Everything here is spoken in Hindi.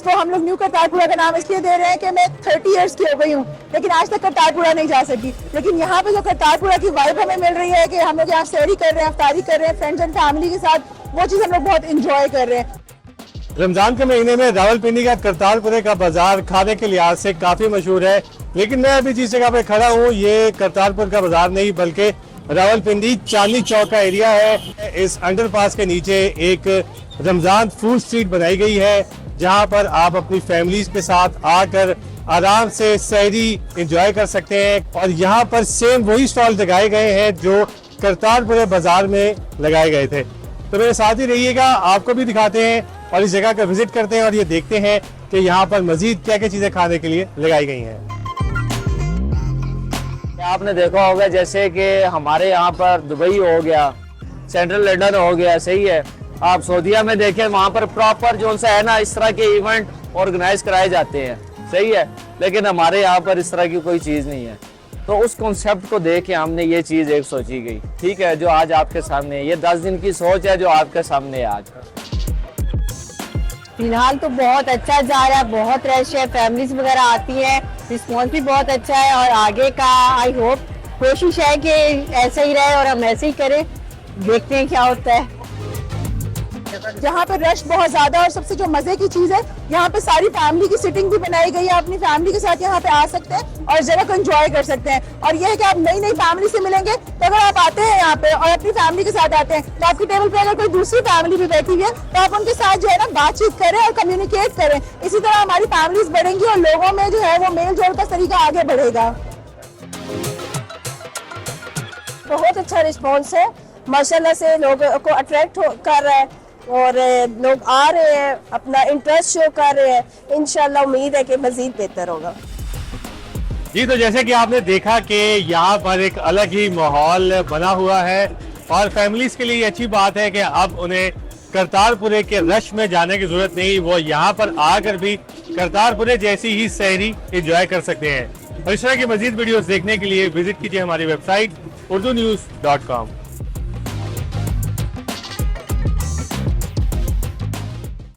इसको हम लोग न्यू करतारपुरा का नाम इसलिए दे रहे हैं कि मैं 30 इयर्स की हो गई हूँ, लेकिन आज तक करतारपुरा नहीं जा सकी। लेकिन यहाँ पे जो करतारपुरा की वाइब हमें मिल रही है कि हम लोग यहाँ सहरी कर रहे हैं, अफ्तारी कर रहे हैं फ्रेंड्स एंड फैमिली के साथ, वो चीज़ हम लोग बहुत इंजॉय कर रहे हैं। रमजान के महीने में रावलपिंडी का करतारपुरे का बाजार खाने के लिहाज से काफी मशहूर है, लेकिन मैं अभी जिस जगह पे खड़ा हूँ ये करतारपुर का बाजार नहीं बल्कि रावलपिंडी चांदनी चौक का एरिया है। इस अंडरपास के नीचे एक रमजान फूड स्ट्रीट बनाई गई है जहाँ पर आप अपनी फैमिलीज के साथ आकर आराम से सहरी एंजॉय कर सकते हैं। और यहाँ पर सेम वही स्टॉल लगाए गए हैं जो करतारपुरे बाजार में लगाए गए थे। तो मेरे साथ ही रहिएगा, आपको भी दिखाते हैं और इस जगह का विजिट करते हैं और ये देखते हैं कि यहाँ पर मजीद क्या क्या चीजें खाने के लिए लगाई गई हैं। आपने देखा होगा जैसे कि हमारे यहाँ पर दुबई हो गया, सेंट्रल लंदन हो गया, सही है। आप सऊदीया में देखें वहाँ पर प्रॉपर जो सा है ना इस तरह के इवेंट ऑर्गेनाइज कराए जाते हैं, सही है। लेकिन हमारे यहाँ पर इस तरह की कोई चीज़ नहीं है। तो उस कॉन्सेप्ट को देख के हमने ये चीज़ एक सोची गई, ठीक है, जो आज आपके सामने है। ये 10 दिन की सोच है जो आपके सामने है आज। फिलहाल तो बहुत अच्छा जा रहा है, बहुत रश है, फैमिलीज वगैरह आती है, रिस्पॉन्स भी बहुत अच्छा है। और आगे का आई होप कोशिश है कि ऐसा ही रहे और हम ऐसे ही करें, देखते हैं क्या होता है। जहाँ पे रश बहुत ज्यादा और सबसे जो मजे की चीज है यहाँ पे सारी फैमिली की सिटिंग भी बनाई गई है। आप अपनी फैमिली के साथ यहाँ पे आ सकते हैं और जगह को एंजॉय कर सकते हैं। और ये है कि आप नई नई फैमिली से मिलेंगे। तो अगर आप आते हैं यहाँ पे और अपनी फैमिली के साथ आते हैं तो आपकी टेबल पे अगर कोई दूसरी फैमिली भी बैठी हुई है तो आप उनके साथ जो है ना बातचीत करें और कम्युनिकेट करें। इसी तरह हमारी फैमिलीज बढ़ेंगी और लोगों में जो है वो मेल जोल का तरीका आगे बढ़ेगा। बहुत अच्छा रिस्पॉन्स है, माशाल्लाह से लोगों को अट्रैक्ट कर रहा है और लोग आ रहे हैं, अपना इंटरेस्ट शो कर रहे हैं। इंशाल्लाह उम्मीद है कि मजीद बेहतर होगा। जी, तो जैसे कि आपने देखा कि यहाँ पर एक अलग ही माहौल बना हुआ है और फैमिलीज के लिए ये अच्छी बात है कि अब उन्हें करतारपुरे के रश में जाने की जरूरत नहीं, वो यहाँ पर आकर भी करतारपुरे जैसी ही सहरी एंजॉय कर सकते हैं। और इस तरह की मजीद वीडियोस देखने के लिए विजिट कीजिए हमारी वेबसाइट urdunews.com।